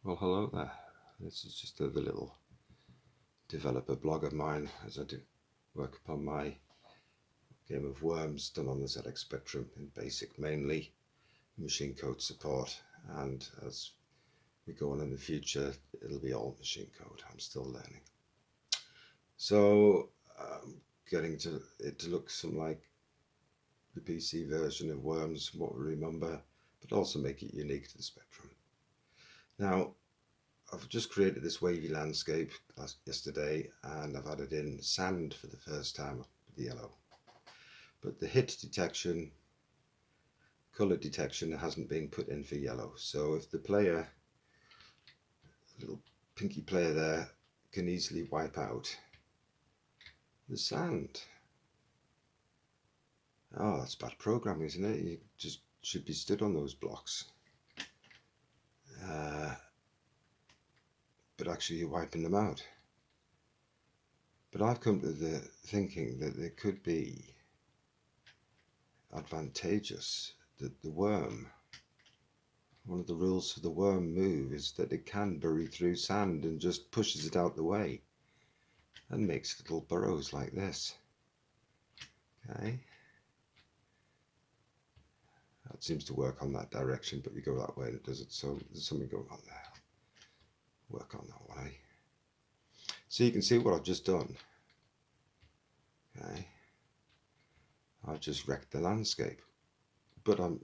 Well, hello there. This is just a little developer blog of mine as I do work upon my game of Worms done on the ZX Spectrum in BASIC mainly, machine code support, and as we go on in the future it'll be all machine code. I'm still learning. So getting to it to look something like the PC version of Worms, what we remember, but also make it unique to the Spectrum. Now, I've just created this wavy landscape yesterday, and I've added in sand for the first time with the yellow. But the hit detection, color detection hasn't been put in for yellow. So if the player, little pinky player there, can easily wipe out the sand. Oh, that's bad programming, isn't it? You just should be stood on those blocks. But actually you're wiping them out. But I've come to the thinking that it could be advantageous that the worm, one of the rules for the worm move is that it can bury through sand and just pushes it out the way and makes little burrows like this. Okay, that seems to work on that direction, but we go that way and it doesn't, so there's something going on there. Work on that way. So you can see what I've just done. Okay, I've just wrecked the landscape, but I'm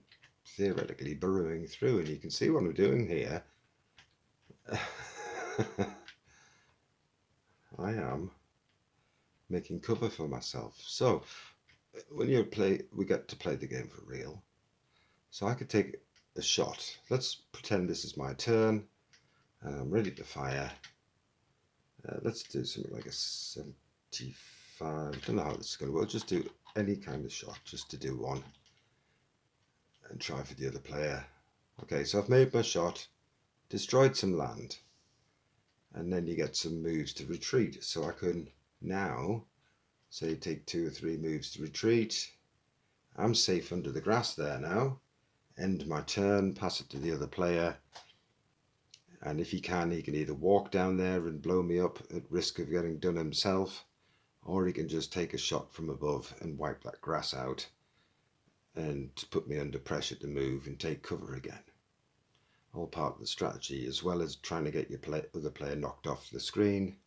theoretically burrowing through, and you can see what I'm doing here. I am making cover for myself. So when you play, we get to play the game for real. So I could take a shot. Let's pretend this is my turn and I'm ready to fire. Let's do something like a 75. I don't know how this is going to work. Just do any kind of shot, just to do one and try for the other player. Okay, so I've made my shot, destroyed some land, and then you get some moves to retreat. So I can now say take 2 or 3 moves to retreat. I'm safe under the grass there now. End my turn, pass it to the other player, and if he can either walk down there and blow me up at risk of getting done himself, or he can just take a shot from above and wipe that grass out and put me under pressure to move and take cover again. All part of the strategy, as well as trying to get your other player knocked off the screen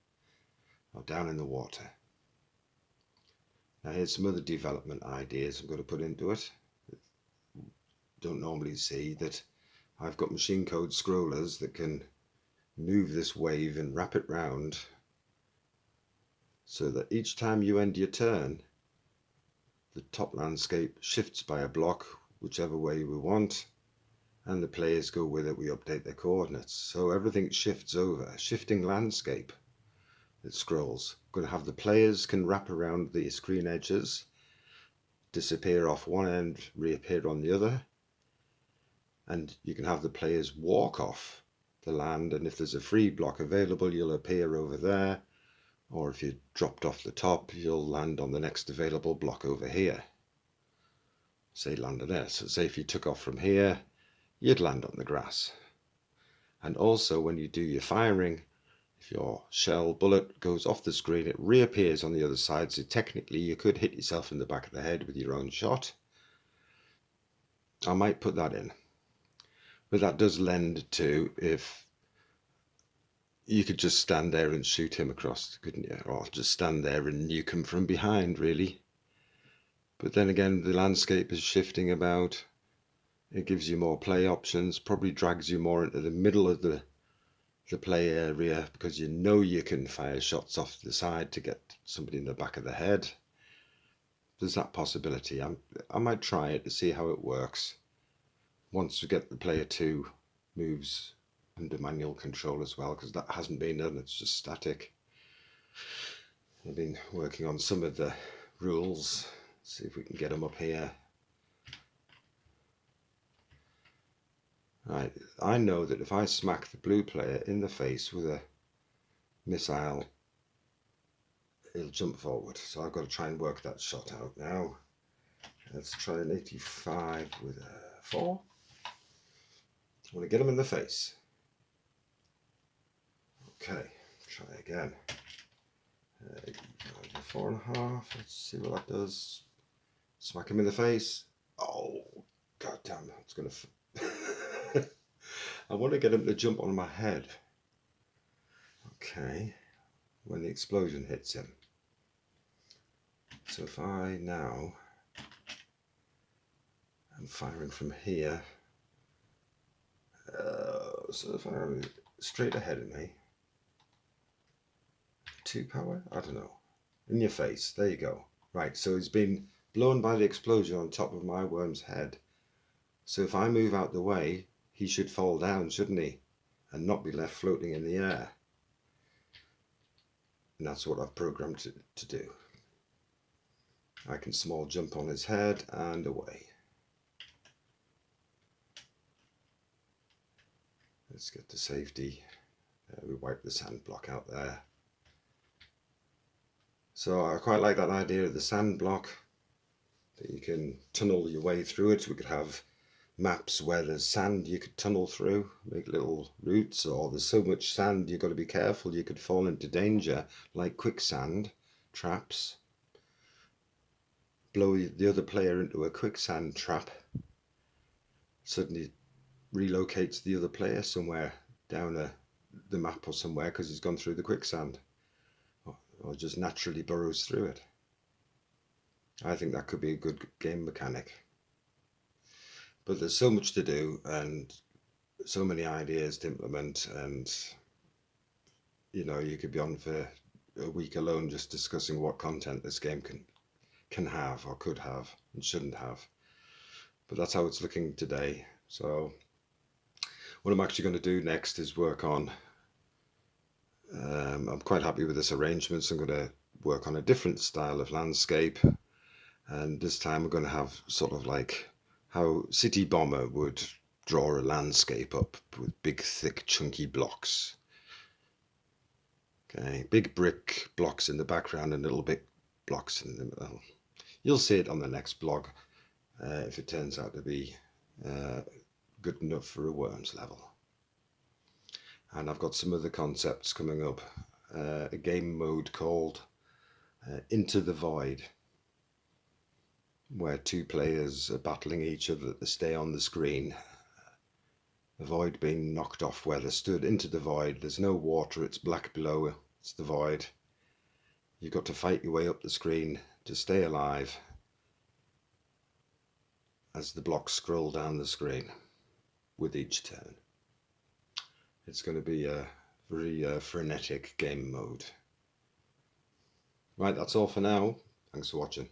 or down in the water. Now here's some other development ideas I'm going to put into it. Don't normally see that I've got machine code scrollers that can move this wave and wrap it round so that each time you end your turn, the top landscape shifts by a block whichever way we want, and the players go with it. We update their coordinates, so everything shifts over. Shifting landscape that scrolls. We're going to have the players can wrap around the screen edges, disappear off one end, reappear on the other, and you can have the players walk off the land, and if there's a free block available, you'll appear over there, or if you dropped off the top, you'll land on the next available block over here. Say land on there. So say if you took off from here, you'd land on the grass. And also when you do your firing, if your shell bullet goes off the screen, it reappears on the other side, so technically you could hit yourself in the back of the head with your own shot. I might put that in. But that does lend to if you could just stand there and shoot him across, couldn't you? Or just stand there and nuke him from behind, really. But then again, the landscape is shifting about. It gives you more play options, probably drags you more into the middle of the play area because you know you can fire shots off the side to get somebody in the back of the head. There's that possibility. I might try it to see how it works. Once we get the player 2 moves under manual control as well, because that hasn't been done, it's just static. I've been working on some of the rules, see if we can get them up here. Right, I know that if I smack the blue player in the face with a missile, it'll jump forward, so I've got to try and work that shot out now. Let's try an 85 with a 4. I want to get him in the face. Okay, try again. 4.5. Let's see what that does. Smack him in the face. Oh, goddamn! It's gonna. I want to get him to jump on my head. Okay, when the explosion hits him. So if I now am firing from here, so if I'm straight ahead of me, 2 power? I don't know. In your face. There you go. Right, so he's been blown by the explosion on top of my worm's head. So if I move out the way, he should fall down, shouldn't he? And not be left floating in the air. And that's what I've programmed to do. I can small jump on his head and away. Let's get to safety. We wipe the sand block out there. So I quite like that idea of the sand block, that you can tunnel your way through it. We could have maps where there's sand you could tunnel through, make little routes, or there's so much sand you've got to be careful, you could fall into danger, like quicksand traps. Blow the other player into a quicksand trap, suddenly relocates the other player somewhere down the map or somewhere because he's gone through the quicksand, or just naturally burrows through it. I think that could be a good game mechanic. But there's so much to do and so many ideas to implement, and you know, you could be on for a week alone just discussing what content this game can have or could have and shouldn't have. But that's how it's looking today. So what I'm actually going to do next is work on, I'm quite happy with this arrangement, so I'm going to work on a different style of landscape, and this time we're going to have sort of like how City Bomber would draw a landscape up with big thick chunky blocks. Okay, big brick blocks in the background and little big blocks in the middle. You'll see it on the next blog if it turns out to be good enough for a WURMZ level. And I've got some other concepts coming up. A game mode called Into the Void, where 2 players are battling each other to stay on the screen. The void being knocked off where they stood into the void. There's no water, it's black below, it's the void. You've got to fight your way up the screen to stay alive as the blocks scroll down the screen with each turn. It's going to be a very frenetic game mode. Right, that's all for now. Thanks for watching.